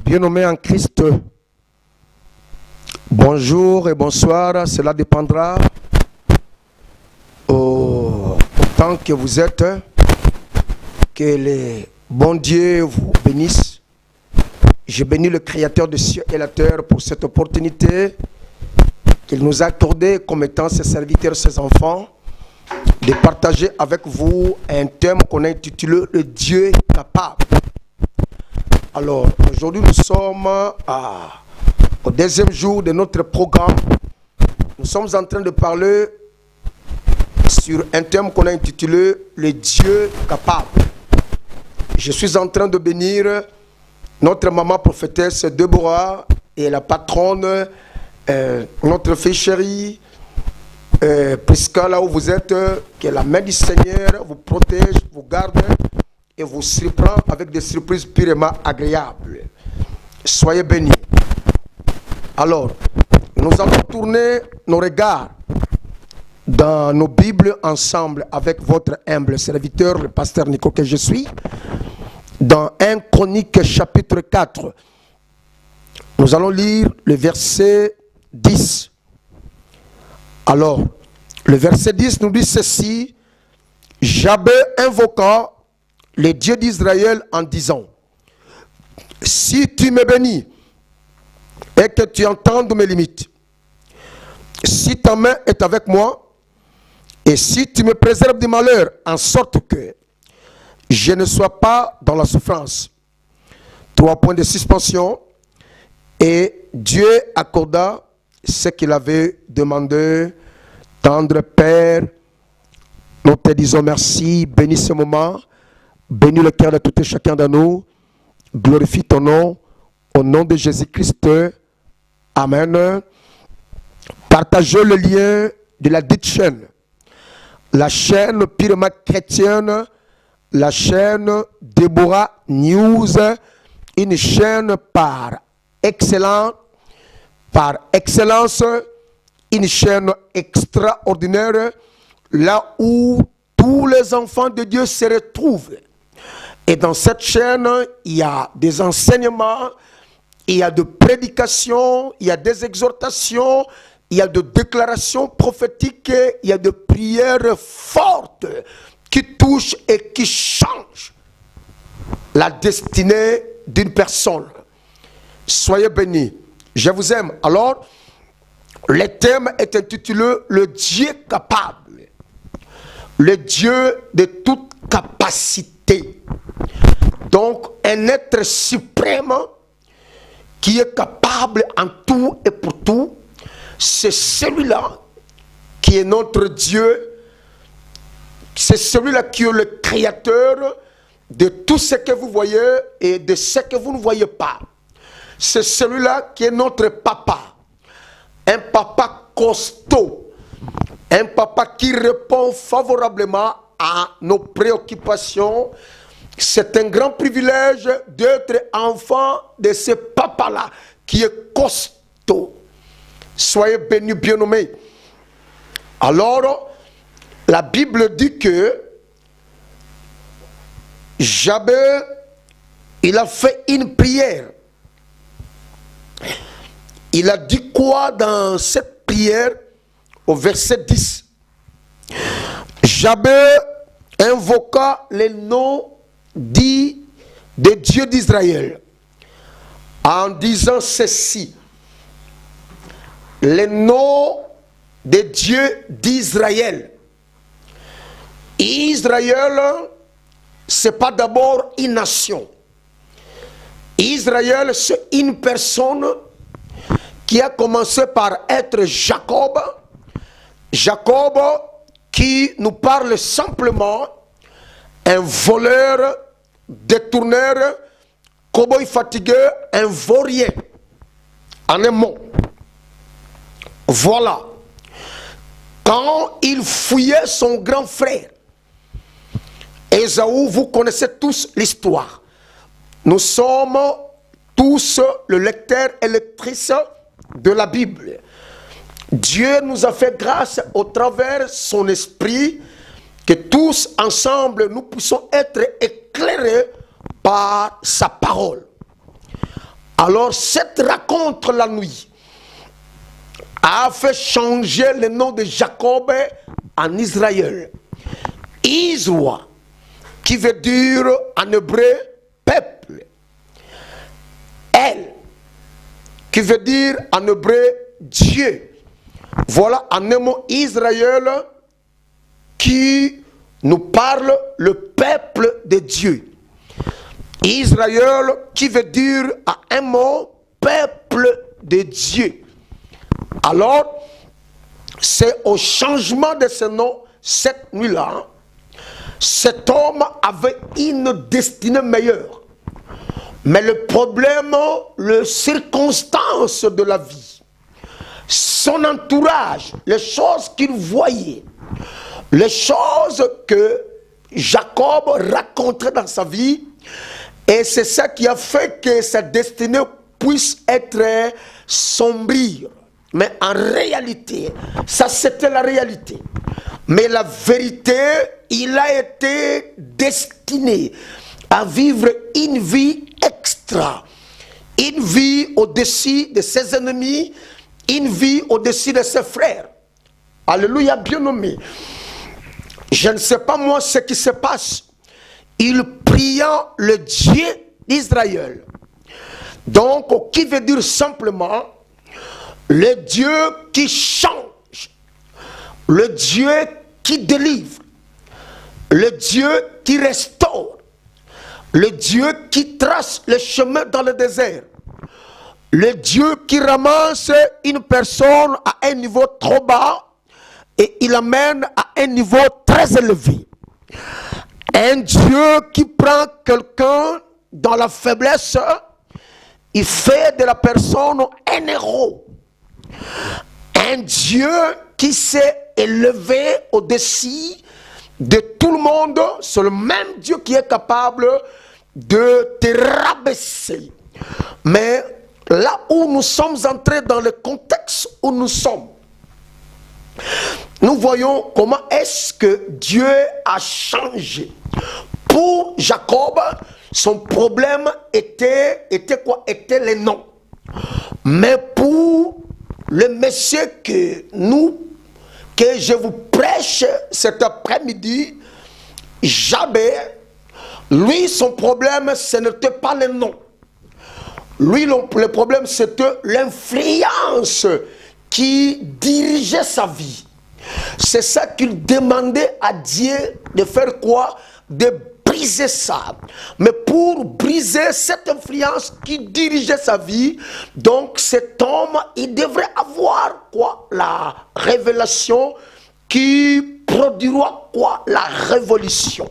Bien-aimés en Christ, bonjour et bonsoir, cela dépendra autant que vous êtes, que le bon Dieu vous bénisse. Je bénis le Créateur des cieux et la terre pour cette opportunité qu'il nous a accordée comme étant ses serviteurs, ses enfants, de partager avec vous un thème qu'on a intitulé « Le Dieu capable ». Alors, aujourd'hui, nous sommes au deuxième jour de notre programme. Nous sommes en train de parler sur un thème qu'on a intitulé « Le Dieu capable ». Je suis en train de bénir notre maman prophétesse Déborah et la patronne, notre fille chérie, Prisca, là où vous êtes, que la main du Seigneur vous protège, vous garde et vous surprend avec des surprises purement agréables. Soyez bénis. Alors, nous allons tourner nos regards dans nos Bibles ensemble avec votre humble serviteur, le pasteur Nico que je suis, dans 1 Chronique chapitre 4. Nous allons lire le verset 10. Alors, le verset 10 nous dit ceci: Jabez invoqua le Dieu d'Israël en disant, si tu me bénis et que tu entendes mes limites, si ta main est avec moi, et si tu me préserves du malheur, en sorte que je ne sois pas dans la souffrance. 3 points de suspension. Et Dieu accorda ce qu'il avait demandé. Tendre Père, nous te disons merci, bénis ce moment, bénis le cœur de tout et chacun de nous, glorifie ton nom, au nom de Jésus-Christ, Amen. Partagez le lien de la dite chaîne, la chaîne purement chrétienne, la chaîne Déborah News, une chaîne par excellence, une chaîne extraordinaire, là où tous les enfants de Dieu se retrouvent. Et dans cette chaîne, il y a des enseignements, il y a des prédications, il y a des exhortations, il y a des déclarations prophétiques, il y a des prières fortes qui touchent et qui changent la destinée d'une personne. Soyez bénis. Je vous aime. Alors, le thème est intitulé « Le Dieu capable ». Le Dieu de toute capacité. Donc, un être suprême qui est capable en tout et pour tout. C'est celui-là qui est notre Dieu. C'est celui-là qui est le créateur de tout ce que vous voyez et de ce que vous ne voyez pas. C'est celui-là qui est notre papa. Un papa costaud. Un papa qui répond favorablement à nos préoccupations. C'est un grand privilège d'être enfant de ce papa-là qui est costaud. Soyez bénis, bien-aimés. Alors, la Bible dit que Jabez, il a fait une prière. Il a dit quoi dans cette prière au verset 10? Jabez invoqua le nom dit de Dieu d'Israël en disant ceci: le nom de Dieu d'Israël. Israël, ce n'est pas d'abord une nation. Israël, c'est une personne qui a commencé par être Jacob. Jacob qui nous parle simplement un voleur, détourneur, cow-boy fatigué, un vaurien. En un mot. Voilà. Quand il fouillait son grand frère, Ésaü, vous connaissez tous l'histoire. Nous sommes tous le lecteur et lectrice de la Bible. Dieu nous a fait grâce au travers son esprit que tous ensemble nous puissions être éclairés par sa parole. Alors cette rencontre la nuit a fait changer le nom de Jacob en Israël. Israël, qui veut dire en hébreu peuple. El, qui veut dire en hébreu Dieu. Voilà en un mot Israël qui nous parle le peuple de Dieu. Israël qui veut dire à un mot peuple de Dieu. Alors, c'est au changement de ce nom, cette nuit-là, cet homme avait une destinée meilleure. Mais le problème, les circonstances de la vie, son entourage, les choses qu'il voyait, les choses que Jacob racontait dans sa vie, et c'est ça qui a fait que sa destinée puisse être sombrir. Mais en réalité, ça c'était la réalité. Mais la vérité, il a été destiné à vivre une vie extra, une vie au-dessus de ses ennemis, une vie au-dessus de ses frères. Alléluia, bien-aimé. Je ne sais pas moi ce qui se passe. Il priant le Dieu d'Israël. Donc, qui veut dire simplement le Dieu qui change, le Dieu qui délivre, le Dieu qui restaure, le Dieu qui trace le chemin dans le désert, le Dieu qui ramasse une personne à un niveau trop bas et il l'amène à un niveau très élevé. Un Dieu qui prend quelqu'un dans la faiblesse, il fait de la personne un héros. Un Dieu qui s'est élevé au-dessus de tout le monde, c'est le même Dieu qui est capable de te rabaisser. Mais là où nous sommes entrés dans le contexte où nous sommes, nous voyons comment est-ce que Dieu a changé. Pour Jacob, son problème était quoi? Était les noms. Mais pour le monsieur que je vous prêche cet après-midi, Jabé, lui, son problème, ce n'était pas le nom. Lui, le problème, c'était l'influence qui dirigeait sa vie. C'est ça qu'il demandait à Dieu de faire quoi? De briser ça. Mais pour briser cette influence qui dirigeait sa vie, donc cet homme, il devrait avoir quoi? La révélation qui produira quoi? La révolution.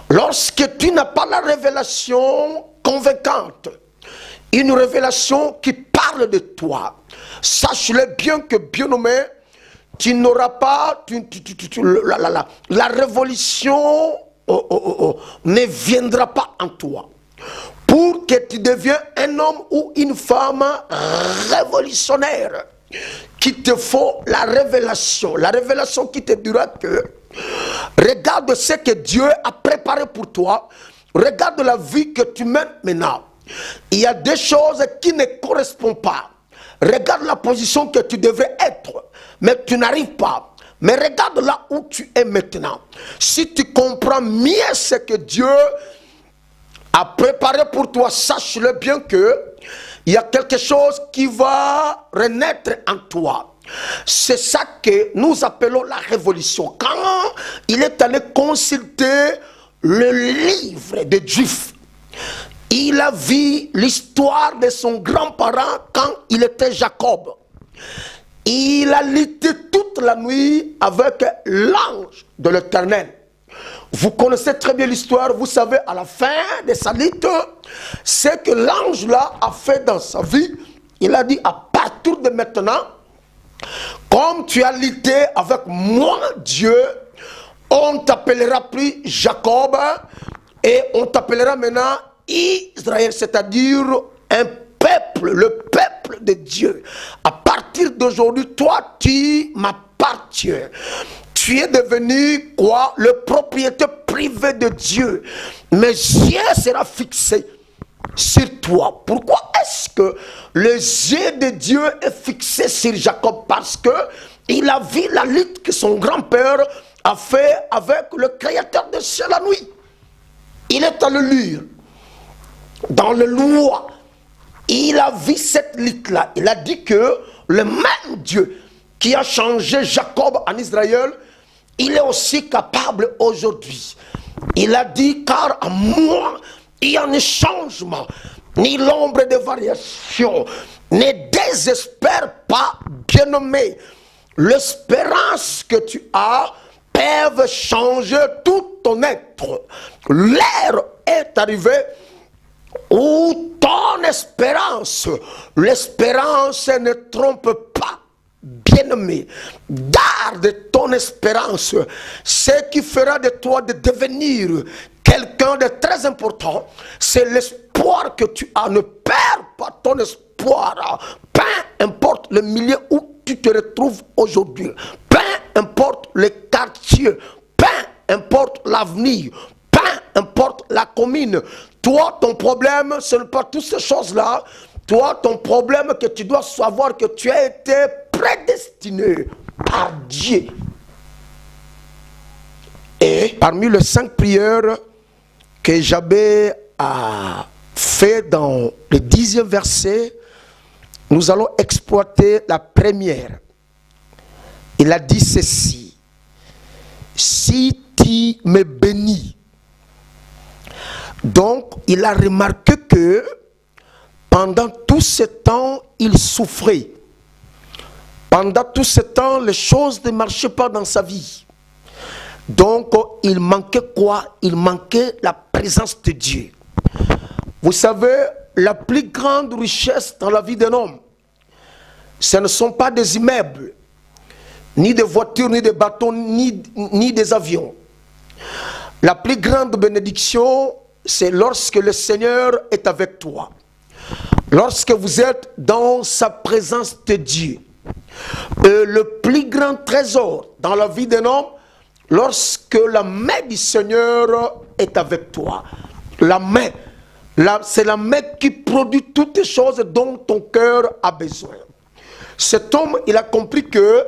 Lorsque tu n'as pas la révélation convaincante, une révélation qui parle de toi, sache-le bien que, bien-aimé, tu n'auras pas la révolution ne viendra pas en toi. Pour que tu deviennes un homme ou une femme révolutionnaire, qu'il te faut la révélation qui te dira que regarde ce que Dieu a préparé pour toi, regarde la vie que tu mènes maintenant. Il y a des choses qui ne correspondent pas. Regarde la position que tu devrais être, mais tu n'arrives pas. Mais regarde là où tu es maintenant. Si tu comprends mieux ce que Dieu a préparé pour toi, sache-le bien que il y a quelque chose qui va renaître en toi. C'est ça que nous appelons la révolution. Quand il est allé consulter le livre des Juifs, il a vu l'histoire de son grand-parent quand il était Jacob. Il a lutté toute la nuit avec l'ange de l'Éternel. Vous connaissez très bien l'histoire, vous savez à la fin de sa lutte, c'est que l'ange là a fait dans sa vie. Il a dit à partir de maintenant, comme tu as lutté avec moi Dieu, on t'appellera plus Jacob et on t'appellera maintenant Israël, c'est-à-dire un peuple, le peuple de Dieu. À partir d'aujourd'hui, toi, tu m'appartiens. Tu es devenu quoi? Le propriétaire privé de Dieu. Mes yeux seront fixés sur toi. Pourquoi est-ce que les yeux de Dieu est fixé sur Jacob? Parce que il a vu la lutte que son grand-père a fait avec le Créateur des cieux la nuit. Il est allé lire dans le loi. Il a vu cette lutte-là. Il a dit que le même Dieu qui a changé Jacob en Israël, il est aussi capable aujourd'hui. Il a dit, car à moi, il y a un changement, ni l'ombre de variation. Ne désespère pas, bien-aimé. L'espérance que tu as peut changer tout ton être. L'heure est arrivée où ton espérance, l'espérance ne trompe pas, bien-aimé. Garde ton espérance. Ce qui fera de toi de devenir quelqu'un de très important, c'est l'espoir que tu as. Ne perds pas ton espoir. Peu importe le milieu où tu te retrouves aujourd'hui, peu importe le quartier, peu importe l'avenir, peu importe la commune. Toi, ton problème, ce n'est pas toutes ces choses-là. Toi, ton problème, que tu dois savoir que tu as été prédestiné par Dieu. Et parmi les 5 prières que Jabez a fait dans le 10e verset, nous allons exploiter la première. Il a dit ceci: si tu me bénis. Donc, il a remarqué que pendant tout ce temps, il souffrait. Pendant tout ce temps, les choses ne marchaient pas dans sa vie. Donc, il manquait quoi? Il manquait la présence de Dieu. Vous savez, la plus grande richesse dans la vie d'un homme, ce ne sont pas des immeubles, ni des voitures, ni des bateaux, ni des avions. La plus grande bénédiction, c'est lorsque le Seigneur est avec toi. Lorsque vous êtes dans sa présence de Dieu. Le plus grand trésor dans la vie d'un homme, lorsque la main du Seigneur est avec toi. La main, c'est la main qui produit toutes les choses dont ton cœur a besoin. Cet homme, il a compris que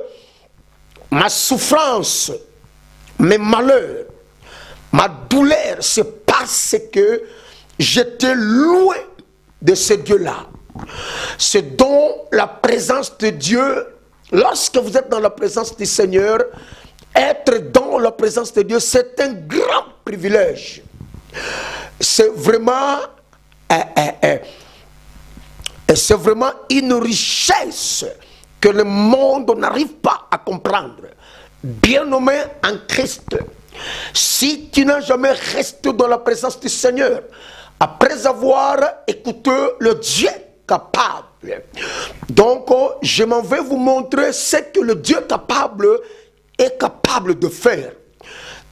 ma souffrance, mes malheurs, ma douleur, c'est parce que j'étais loin de ce Dieu-là. C'est dans la présence de Dieu. Lorsque vous êtes dans la présence du Seigneur, être dans la présence de Dieu, c'est un grand privilège. C'est vraiment une richesse que le monde n'arrive pas à comprendre. Bien-aimé en Christ, si tu n'as jamais resté dans la présence du Seigneur, après avoir écouté le Dieu capable, donc je m'en vais vous montrer ce que le Dieu capable est capable de faire.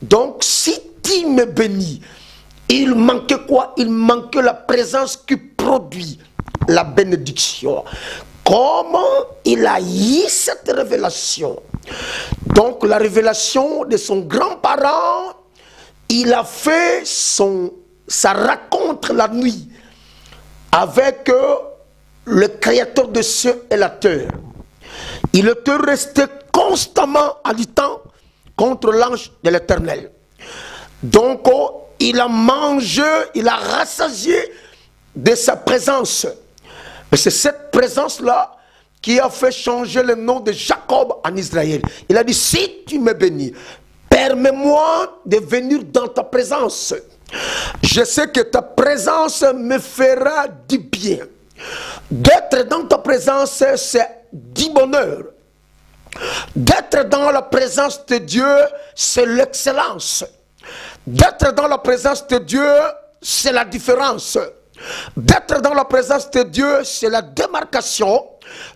Donc si tu me bénis, il manquait quoi? Il manquait la présence qui produit la bénédiction. Comment il a eu cette révélation? Donc la révélation de son grand-parent, il a fait sa rencontre la nuit avec le Créateur des cieux et la terre. Il était resté constamment en luttant contre l'ange de l'Éternel. Donc il a mangé, il a rassasié de sa présence. Et c'est cette présence-là qui a fait changer le nom de Jacob en Israël. Il a dit, si tu me bénis, permets-moi de venir dans ta présence. Je sais que ta présence me fera du bien. D'être dans ta présence, c'est du bonheur. D'être dans la présence de Dieu, c'est l'excellence. D'être dans la présence de Dieu, c'est la différence. D'être dans la présence de Dieu, c'est la démarcation.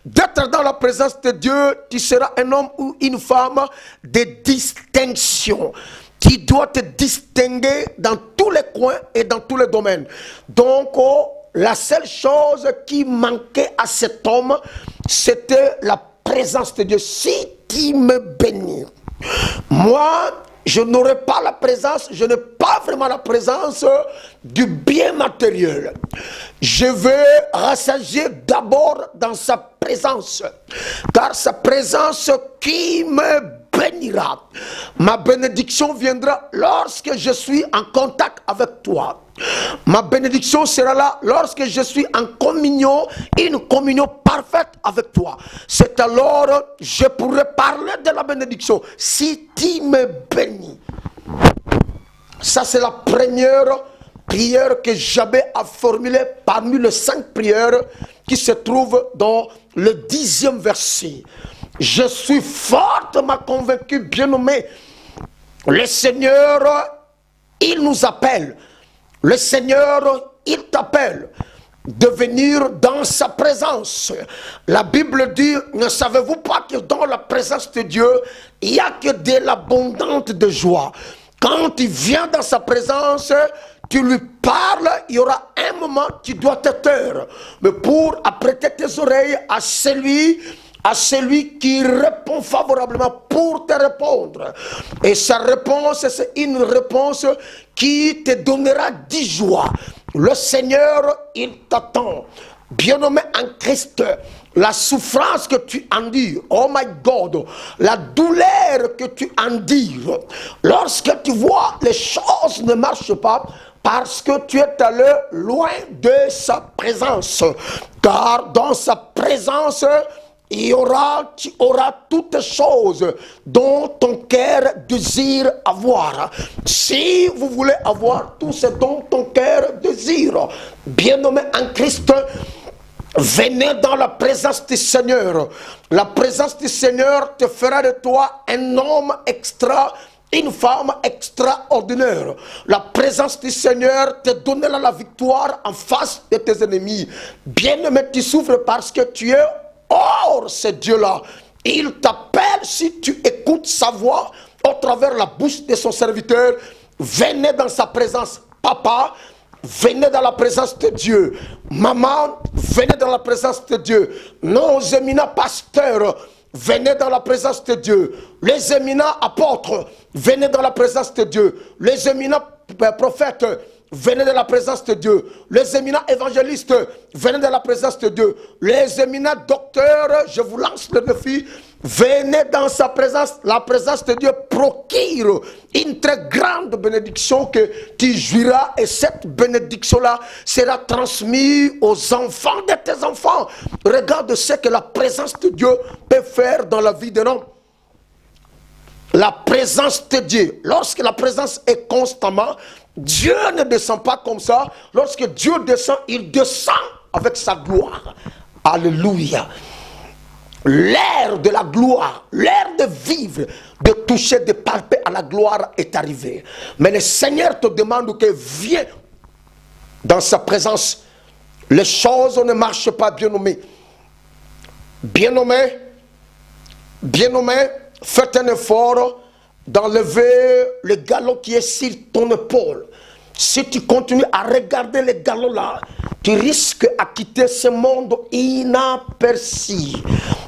D'être dans la présence de Dieu, tu seras un homme ou une femme de distinction. Tu dois te distinguer dans tous les coins et dans tous les domaines. Donc, la seule chose qui manquait à cet homme, c'était la présence de Dieu. Si tu me bénis, moi, je n'aurai pas la présence, je n'ai pas vraiment la présence du bien matériel. Je veux rassasier d'abord dans sa présence, car sa présence qui me bénira. Ma bénédiction viendra lorsque je suis en contact avec toi. Ma bénédiction sera là lorsque je suis en communion, une communion parfaite avec toi. C'est alors je pourrai parler de la bénédiction si tu me bénis. Ça, c'est la première prière que j'avais à formuler parmi les 5 prières qui se trouvent dans le 10e verset. Je suis fortement convaincu, bien-aimé, le Seigneur, il nous appelle. Le Seigneur, il t'appelle de venir dans sa présence. La Bible dit, ne savez-vous pas que dans la présence de Dieu, il n'y a que de l'abondance de joie. Quand tu viens dans sa présence, tu lui parles, il y aura un moment tu dois te taire. Mais pour apprêter tes oreilles à celui qui répond favorablement pour te répondre. Et sa réponse, c'est une réponse qui te donnera du joie. Le Seigneur, il t'attend. Bien-aimé en Christ, la souffrance que tu endures, oh my God, la douleur que tu endures, lorsque tu vois les choses ne marchent pas, parce que tu es allé loin de sa présence. Car dans sa présence, tu auras toutes choses dont ton cœur désire avoir. Si vous voulez avoir tout ce dont ton cœur désire, bien-aimé en Christ, venez dans la présence du Seigneur. La présence du Seigneur te fera de toi un homme une femme extraordinaire. La présence du Seigneur te donnera la victoire en face de tes ennemis. Bien-aimé, tu souffres parce que tu es hors ce Dieu-là. Il t'appelle, si tu écoutes sa voix au travers la bouche de son serviteur. Venez dans sa présence. Papa, venez dans la présence de Dieu. Maman, venez dans la présence de Dieu. Nos éminents pasteurs, venez dans la présence de Dieu. Les éminents apôtres, venez dans la présence de Dieu. Les éminents prophètes, venez dans la présence de Dieu. Les éminents évangélistes, venez dans la présence de Dieu. Les éminents docteurs, je vous lance le défi, venez dans sa présence. La présence de Dieu procure une très grande bénédiction que tu jouiras, et cette bénédiction-là sera transmise aux enfants de tes enfants. Regarde ce que la présence de Dieu peut faire dans la vie de l'homme. La présence de Dieu, lorsque la présence est constamment, Dieu ne descend pas comme ça. Lorsque Dieu descend, il descend avec sa gloire. Alléluia. L'ère de la gloire, l'ère de vivre, de toucher, de palper à la gloire est arrivée. Mais le Seigneur te demande que viens dans sa présence. Les choses ne marchent pas, bien-aimé. Bien-aimé, bien-aimé, faites un effort d'enlever le galon qui est sur ton épaule. Si tu continues à regarder les galons là, tu risques à quitter ce monde inaperçu.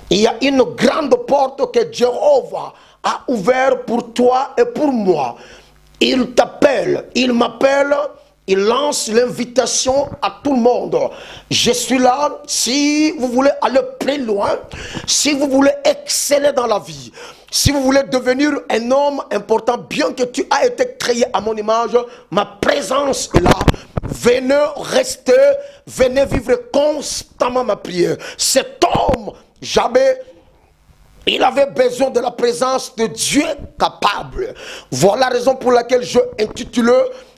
Il y a une grande porte que Jéhovah a ouverte pour toi et pour moi. Il t'appelle, il m'appelle, il lance l'invitation à tout le monde. Je suis là si vous voulez aller plus loin, si vous voulez exceller dans la vie, si vous voulez devenir un homme important, bien que tu aies été créé à mon image, ma présence est là. Venez rester, venez vivre constamment ma prière. Cet homme, jamais, il avait besoin de la présence de Dieu capable. Voilà la raison pour laquelle je intitule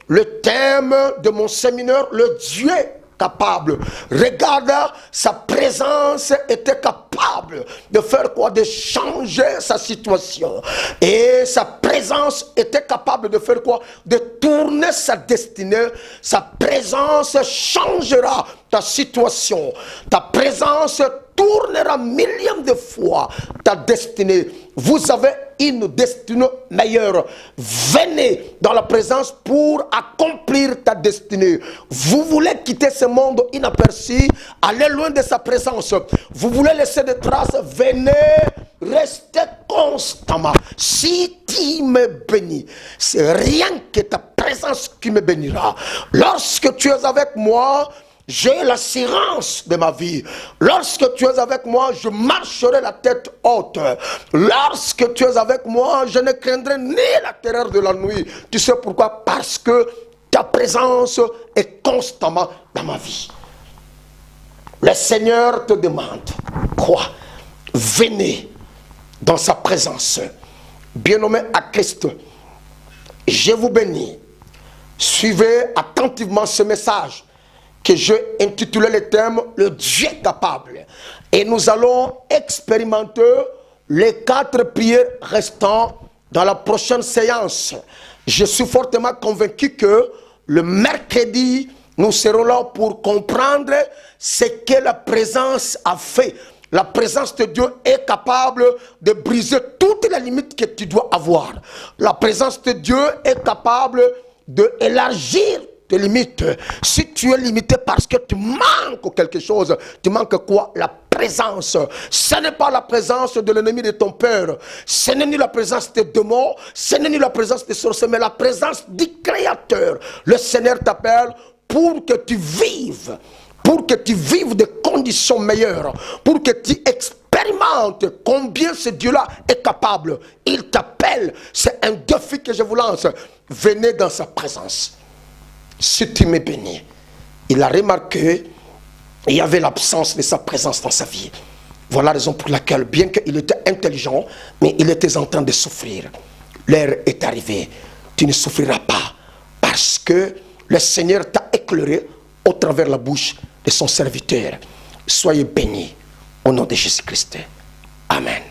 le thème de mon séminaire, le Dieu capable. Regarde, sa présence était capable de faire quoi? De changer sa situation. Et sa présence était capable de faire quoi? De tourner sa destinée. Sa présence changera ta situation. Ta présence tournera millions de fois ta destinée. Vous avez une destinée meilleure. Venez dans la présence pour accomplir ta destinée. Vous voulez quitter ce monde inaperçu, aller loin de sa présence. Vous voulez laisser des traces, venez, restez constamment. Si tu me bénis, c'est rien que ta présence qui me bénira. Lorsque tu es avec moi, j'ai l'assurance de ma vie. Lorsque tu es avec moi, je marcherai la tête haute. Lorsque tu es avec moi, je ne craindrai ni la terreur de la nuit. Tu sais pourquoi? Parce que ta présence est constamment dans ma vie. Le Seigneur te demande quoi? Venez dans sa présence. Bien-aimé à Christ, je vous bénis. Suivez attentivement ce message que j'ai intitulé le thème « Le Dieu capable ». Et nous allons expérimenter les 4 prières restant dans la prochaine séance. Je suis fortement convaincu que le mercredi, nous serons là pour comprendre ce que la présence a fait. La présence de Dieu est capable de briser toutes les limites que tu dois avoir. La présence de Dieu est capable d'élargir tes limites. Si tu es limité parce que tu manques quelque chose, tu manques quoi? La présence. Ce n'est pas la présence de l'ennemi de ton père. Ce n'est ni la présence des démons, ce n'est ni la présence des sorciers, mais la présence du Créateur. Le Seigneur t'appelle pour que tu vives. Pour que tu vives des conditions meilleures, pour que tu expérimentes combien ce Dieu-là est capable. Il t'appelle, c'est un défi que je vous lance. Venez dans sa présence. Si tu m'es béni, il a remarqué qu'il y avait l'absence de sa présence dans sa vie. Voilà la raison pour laquelle, bien qu'il était intelligent, mais il était en train de souffrir. L'heure est arrivée. Tu ne souffriras pas parce que le Seigneur t'a éclairé au travers la bouche de son serviteur. Soyez bénis au nom de Jésus-Christ. Amen.